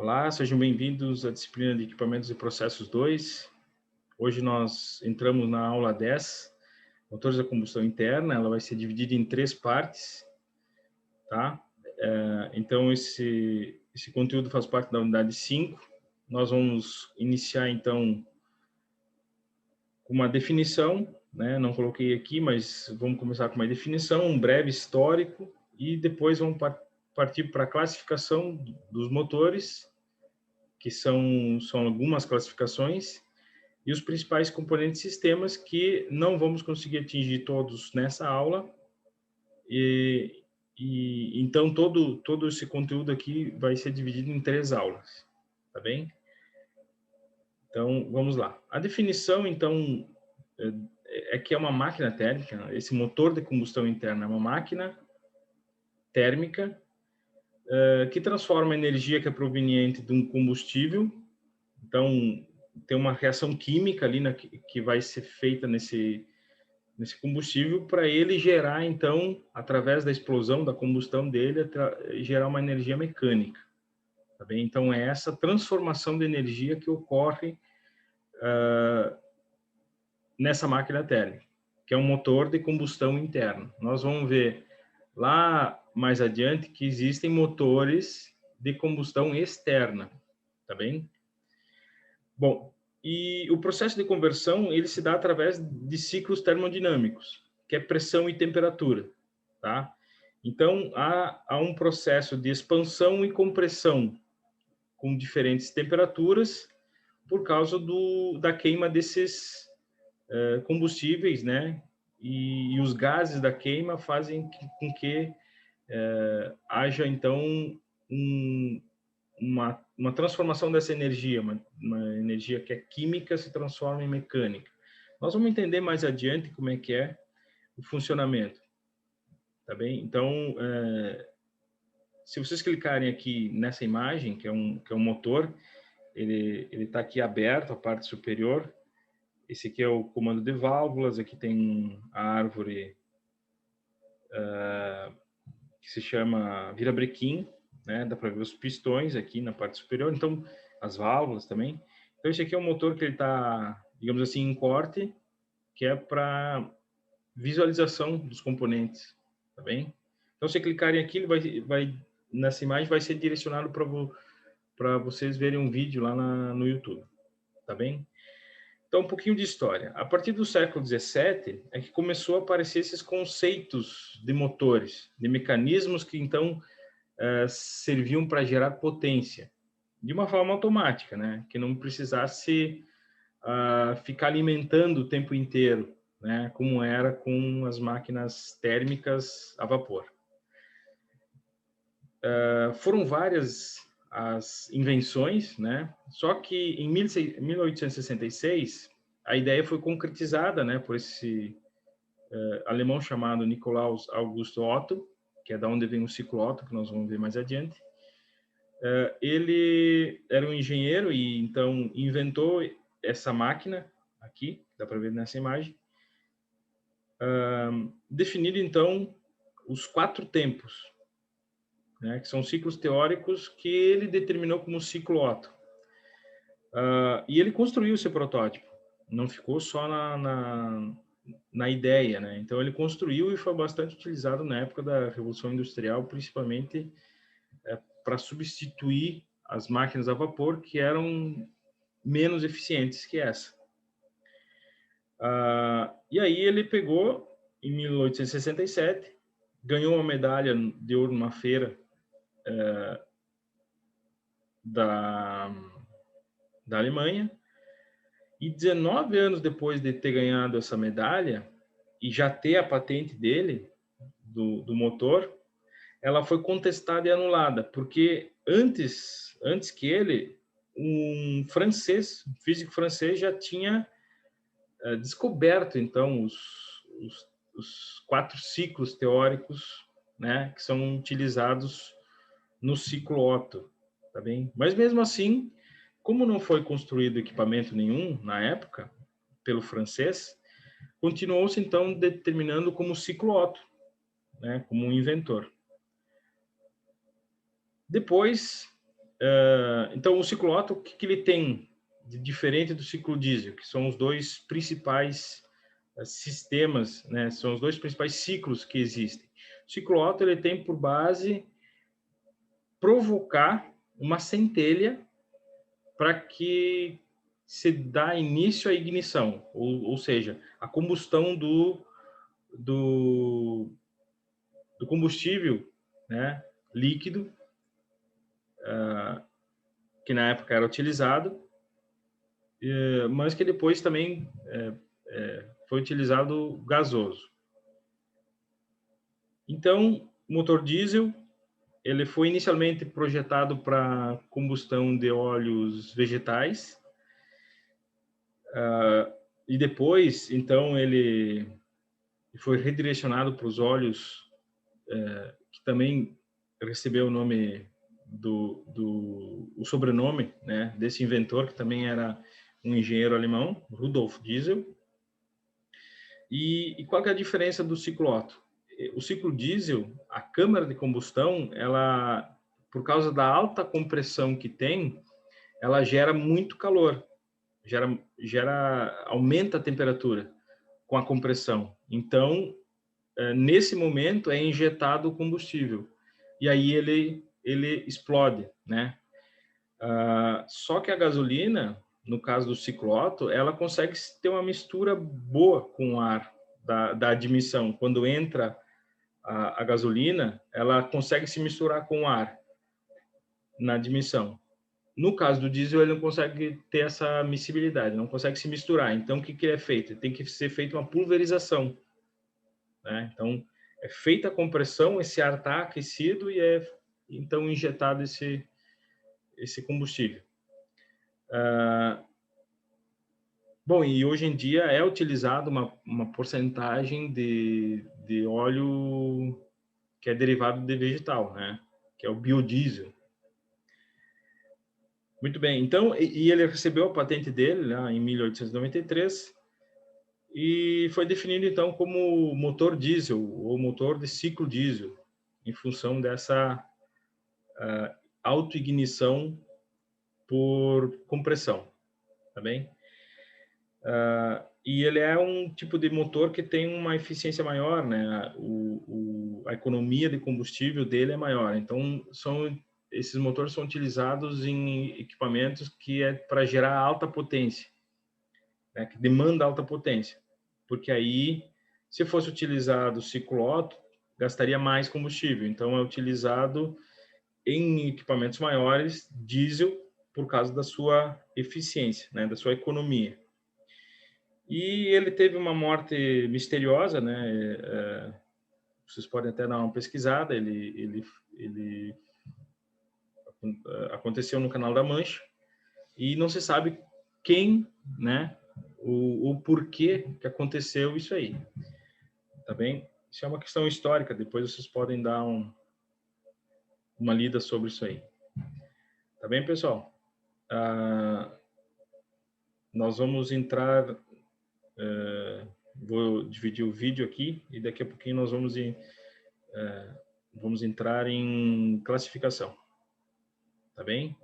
Olá, sejam bem-vindos à disciplina de Equipamentos e Processos 2. Hoje nós entramos na aula 10, motores a combustão interna. Ela vai ser dividida em 3 partes, tá? Então, esse conteúdo faz parte da unidade 5. Nós vamos iniciar, então, com uma definição, né? Não coloquei aqui, mas vamos começar com uma definição, um breve histórico, e depois vamos partir para a classificação dos motores, que são algumas classificações, e os principais componentes e sistemas que não vamos conseguir atingir todos nessa aula. Então, todo esse conteúdo aqui vai ser dividido em 3 aulas, tá bem? Então, vamos lá. A definição, então, é que é uma máquina térmica. Esse motor de combustão interna é uma máquina térmica que transforma a energia que é proveniente de um combustível. Então, tem uma reação química ali que vai ser feita nesse combustível para ele gerar, então, através da explosão, da combustão dele, gerar uma energia mecânica. Tá bem? Então, é essa transformação de energia que ocorre nessa máquina térmica, que é um motor de combustão interna. Nós vamos ver lá mais adiante que existem motores de combustão externa. Tá bem? Bom, e o processo de conversão, ele se dá através de ciclos termodinâmicos, que é pressão e temperatura, tá? Então, há um processo de expansão e compressão com diferentes temperaturas por causa da queima desses combustíveis, né? E os gases da queima fazem com que haja, então, um, uma transformação dessa energia, uma energia que é química se transforma em mecânica. Nós vamos entender mais adiante como é que é o funcionamento, tá bem? Então, se vocês clicarem aqui nessa imagem, que é um motor, ele está aqui aberto, a parte superior. Esse aqui é o comando de válvulas, aqui tem a árvore que se chama virabrequim, né? Dá para ver os pistões aqui na parte superior, então as válvulas também. Então esse aqui é um motor que ele está, digamos assim, em corte, que é para visualização dos componentes, tá bem? Então se clicarem aqui, ele vai nessa imagem vai ser direcionado para vocês verem um vídeo lá no YouTube, tá bem? Então, um pouquinho de história. A partir do século XVII é que começou a aparecer esses conceitos de motores, de mecanismos que, então, serviam para gerar potência, de uma forma automática, né? Que não precisasse ficar alimentando o tempo inteiro, né? Como era com as máquinas térmicas a vapor. Foram várias as invenções, né? Só que em 1866 a ideia foi concretizada, né, por esse alemão chamado Nikolaus August Otto, que é da onde vem o ciclo Otto, que nós vamos ver mais adiante. Ele era um engenheiro e então inventou essa máquina aqui, dá para ver nessa imagem, definindo então os 4 tempos, né, que são ciclos teóricos que ele determinou como ciclo Otto. E ele construiu esse protótipo, não ficou só na ideia, né? Então ele construiu e foi bastante utilizado na época da Revolução Industrial, principalmente para substituir as máquinas a vapor que eram menos eficientes que essa. E aí ele pegou, em 1867, ganhou uma medalha de ouro numa feira da Alemanha, e 19 anos depois de ter ganhado essa medalha, e já ter a patente dele, do motor, ela foi contestada e anulada, porque antes que ele, um francês, um físico francês, já tinha descoberto, então, os 4 ciclos teóricos, né, que são utilizados no ciclo Otto, tá bem? Mas mesmo assim, como não foi construído equipamento nenhum na época pelo francês, continuou-se então determinando como ciclo Otto, né, como um inventor. Depois, Então, o ciclo Otto, o que ele tem de diferente do ciclo diesel, que são os dois principais sistemas, né? São os dois principais ciclos que existem. O ciclo Otto, ele tem por base provocar uma centelha para que se dá início à ignição, ou seja, a combustão do combustível, né, líquido, que na época era utilizado, mas que depois também foi utilizado gasoso. Então, o motor diesel, ele foi inicialmente projetado para combustão de óleos vegetais, e depois, então, ele foi redirecionado para os óleos, que também recebeu o nome o sobrenome, né, desse inventor, que também era um engenheiro alemão, Rudolf Diesel. E qual que é a diferença do ciclo Otto? O ciclo diesel, a câmara de combustão, ela, por causa da alta compressão que tem, ela gera muito calor, aumenta a temperatura com a compressão. Então, nesse momento, é injetado o combustível. E aí ele explode, né? Só que a gasolina, no caso do ciclo Otto, ela consegue ter uma mistura boa com o ar da admissão. Quando entra a gasolina, ela consegue se misturar com o ar na admissão. No caso do diesel, ele não consegue ter essa miscibilidade, não consegue se misturar. Então, o que é feito? Tem que ser feita uma pulverização, né? Então, é feita a compressão, esse ar está aquecido e é então injetado esse combustível. Bom, e hoje em dia é utilizado uma porcentagem de óleo que é derivado de vegetal, né? Que é o biodiesel. Muito bem, então, e ele recebeu a patente dele lá em 1893 e foi definido então como motor diesel ou motor de ciclo diesel, em função dessa autoignição por compressão, tá bem? E ele é um tipo de motor que tem uma eficiência maior, né? A economia de combustível dele é maior. Então, esses motores são utilizados em equipamentos que é para gerar alta potência, né? Que demanda alta potência. Porque aí, se fosse utilizado o ciclo Otto, gastaria mais combustível. Então, é utilizado em equipamentos maiores, diesel, por causa da sua eficiência, né? Da sua economia. E ele teve uma morte misteriosa, né? Vocês podem até dar uma pesquisada. Ele aconteceu no Canal da Mancha e não se sabe quem, né? O porquê que aconteceu isso aí, tá bem? Isso é uma questão histórica. Depois vocês podem dar uma lida sobre isso aí, tá bem, pessoal? Nós vamos entrar. Vou dividir o vídeo aqui e daqui a pouquinho nós vamos entrar em classificação, tá bem?